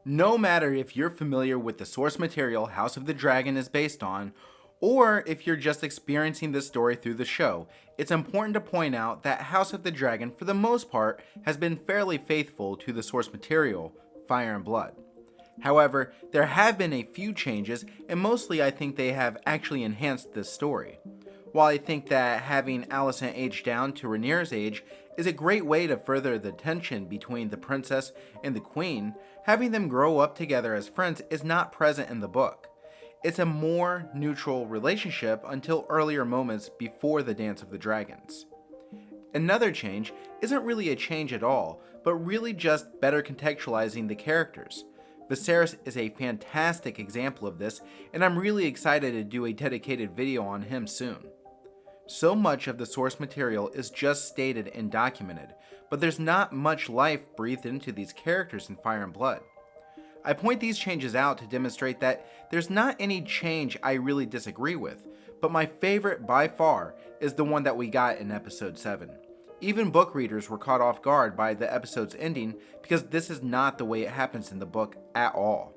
No matter if you're familiar with the source material House of the Dragon is based on, or if you're just experiencing this story through the show, it's important to point out that House of the Dragon, for the most part, has been fairly faithful to the source material, Fire and Blood. However, there have been a few changes, and mostly I think they have actually enhanced this story. While I think that having Alicent age down to Rhaenyra's age is a great way to further the tension between the princess and the queen, having them grow up together as friends is not present in the book. It's a more neutral relationship until earlier moments before the Dance of the Dragons. Another change isn't really a change at all, but really just better contextualizing the characters. Viserys is a fantastic example of this, and I'm really excited to do a dedicated video on him soon. So much of the source material is just stated and documented, but there's not much life breathed into these characters in Fire and Blood. I point these changes out to demonstrate that there's not any change I really disagree with, but my favorite by far is the one that we got in episode 7. Even book readers were caught off guard by the episode's ending because this is not the way it happens in the book at all.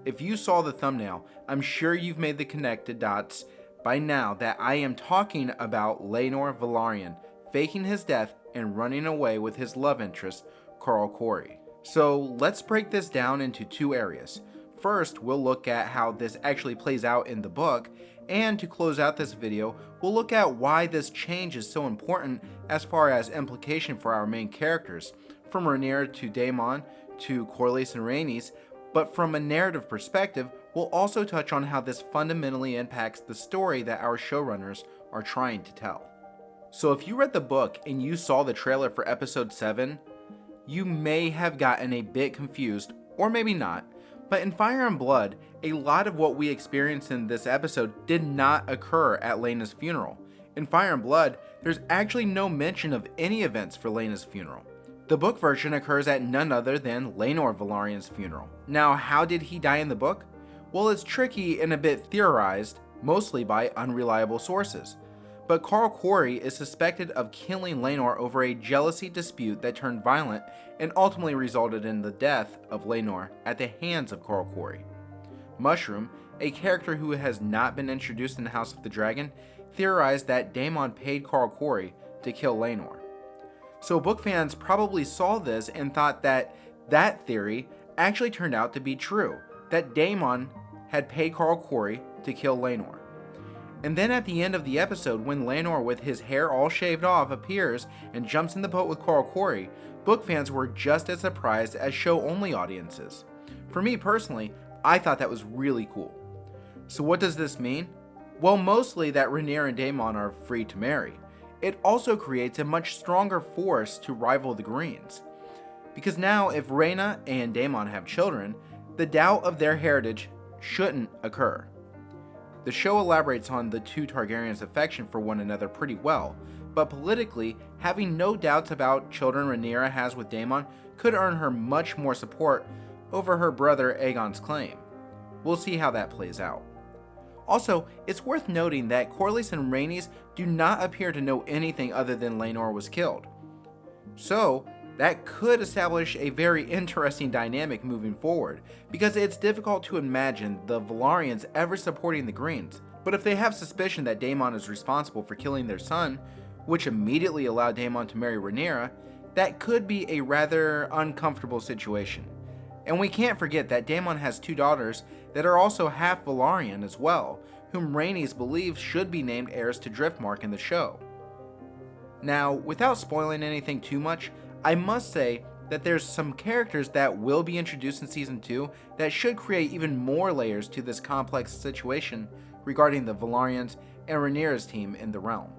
If you saw the thumbnail, I'm sure you've made the connected dots by now that I am talking about Laenor Velaryon faking his death and running away with his love interest, Carl Corey. So let's break this down into two areas. First, we'll look at how this actually plays out in the book, and to close out this video, we'll look at why this change is so important as far as implication for our main characters, from Rhaenyra to Daemon to Corlys and Rhaenys, but from a narrative perspective, we'll also touch on how this fundamentally impacts the story that our showrunners are trying to tell. So if you read the book and you saw the trailer for episode 7, you may have gotten a bit confused, or maybe not, but in Fire and Blood, a lot of what we experienced in this episode did not occur at Laena's funeral. In Fire and Blood, there's actually no mention of any events for Laena's funeral. The book version occurs at none other than Laenor Velaryon's funeral. Now, how did he die in the book? Well, it's tricky and a bit theorized, mostly by unreliable sources. But Carl Corey is suspected of killing Laenor over a jealousy dispute that turned violent and ultimately resulted in the death of Laenor at the hands of Carl Corey. Mushroom, a character who has not been introduced in the House of the Dragon, theorized that Daemon paid Carl Corey to kill Laenor. So book fans probably saw this and thought that that theory actually turned out to be true, that Daemon had paid Carl Corey to kill Laenor. And then at the end of the episode, when Laenor with his hair all shaved off appears and jumps in the boat with Carl Corey, book fans were just as surprised as show-only audiences. For me personally, I thought that was really cool. So what does this mean? Well, mostly that Rhaenyra and Daemon are free to marry. It also creates a much stronger force to rival the Greens. Because now if Rhaena and Daemon have children, the doubt of their heritage shouldn't occur. The show elaborates on the two Targaryens' affection for one another pretty well, but politically, having no doubts about children Rhaenyra has with Daemon could earn her much more support over her brother Aegon's claim. We'll see how that plays out. Also, it's worth noting that Corlys and Rhaenys do not appear to know anything other than Laenor was killed. So, that could establish a very interesting dynamic moving forward, because it's difficult to imagine the Velaryons ever supporting the Greens, but if they have suspicion that Daemon is responsible for killing their son, which immediately allowed Daemon to marry Rhaenyra, that could be a rather uncomfortable situation. And we can't forget that Daemon has two daughters that are also half Velaryon as well, whom Rhaenys believes should be named heirs to Driftmark in the show. Now, without spoiling anything too much, I must say that there's some characters that will be introduced in Season 2 that should create even more layers to this complex situation regarding the Velaryons and Rhaenyra's team in the realm.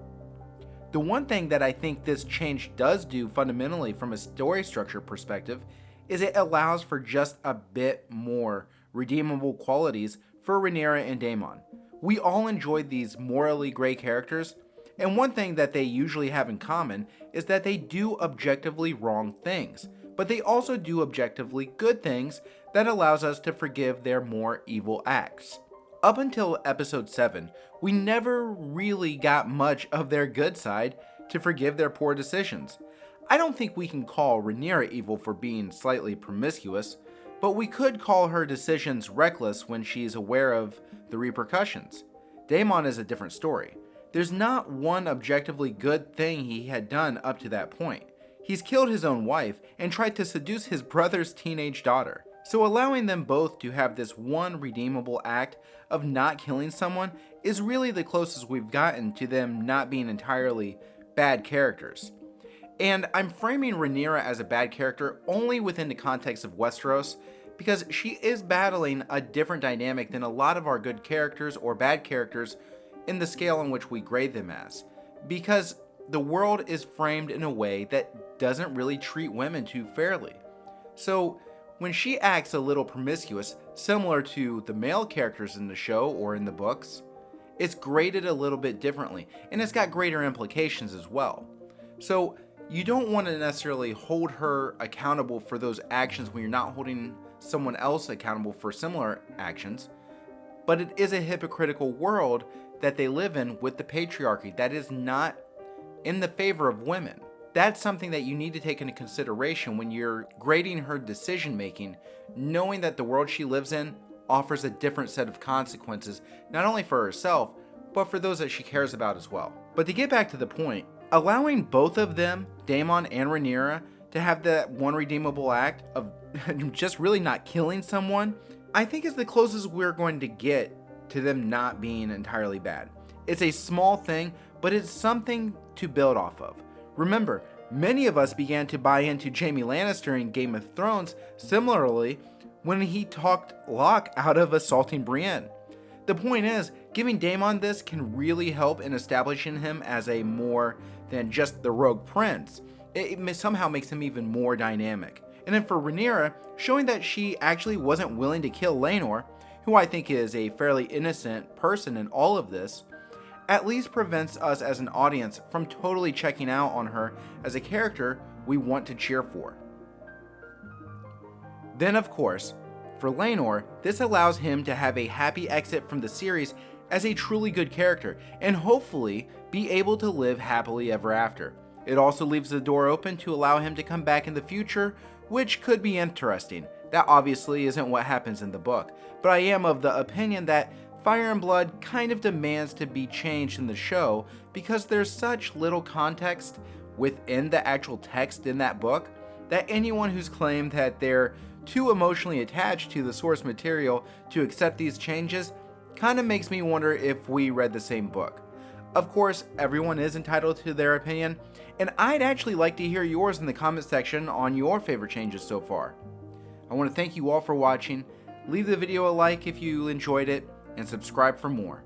The one thing that I think this change does do fundamentally from a story structure perspective is it allows for just a bit more redeemable qualities for Rhaenyra and Daemon. We all enjoyed these morally gray characters, and one thing that they usually have in common is that they do objectively wrong things, but they also do objectively good things that allows us to forgive their more evil acts. Up until episode 7, we never really got much of their good side to forgive their poor decisions. I don't think we can call Rhaenyra evil for being slightly promiscuous. but we could call her decisions reckless when she's aware of the repercussions. Daemon is a different story. There's not one objectively good thing he had done up to that point. He's killed his own wife and tried to seduce his brother's teenage daughter. So allowing them both to have this one redeemable act of not killing someone is really the closest we've gotten to them not being entirely bad characters. And I'm framing Rhaenyra as a bad character only within the context of Westeros, because she is battling a different dynamic than a lot of our good characters or bad characters in the scale in which we grade them as. Because the world is framed in a way that doesn't really treat women too fairly. So when she acts a little promiscuous, similar to the male characters in the show or in the books, it's graded a little bit differently, and it's got greater implications as well. So you don't want to necessarily hold her accountable for those actions when you're not holding someone else accountable for similar actions, but it is a hypocritical world that they live in with the patriarchy that is not in the favor of women. That's something that you need to take into consideration when you're grading her decision making, knowing that the world she lives in offers a different set of consequences, not only for herself, but for those that she cares about as well. But to get back to the point, allowing both of them, Daemon and Rhaenyra, to have that one redeemable act of just really not killing someone, I think is the closest we're going to get to them not being entirely bad. It's a small thing, but it's something to build off of. Remember, many of us began to buy into Jaime Lannister in Game of Thrones similarly when he talked Locke out of assaulting Brienne. The point is, giving Daemon this can really help in establishing him as a more than just the rogue prince. It somehow makes him even more dynamic. And then for Rhaenyra, showing that she actually wasn't willing to kill Laenor, who I think is a fairly innocent person in all of this, at least prevents us as an audience from totally checking out on her as a character we want to cheer for. Then of course, for Laenor, this allows him to have a happy exit from the series as a truly good character, and hopefully be able to live happily ever after. It also leaves the door open to allow him to come back in the future, which could be interesting. That obviously isn't what happens in the book, but I am of the opinion that Fire and Blood kind of demands to be changed in the show because there's such little context within the actual text in that book that anyone who's claimed that they're too emotionally attached to the source material to accept these changes kind of makes me wonder if we read the same book. Of course, everyone is entitled to their opinion, and I'd actually like to hear yours in the comment section on your favorite changes so far. I want to thank you all for watching. Leave the video a like if you enjoyed it, and subscribe for more.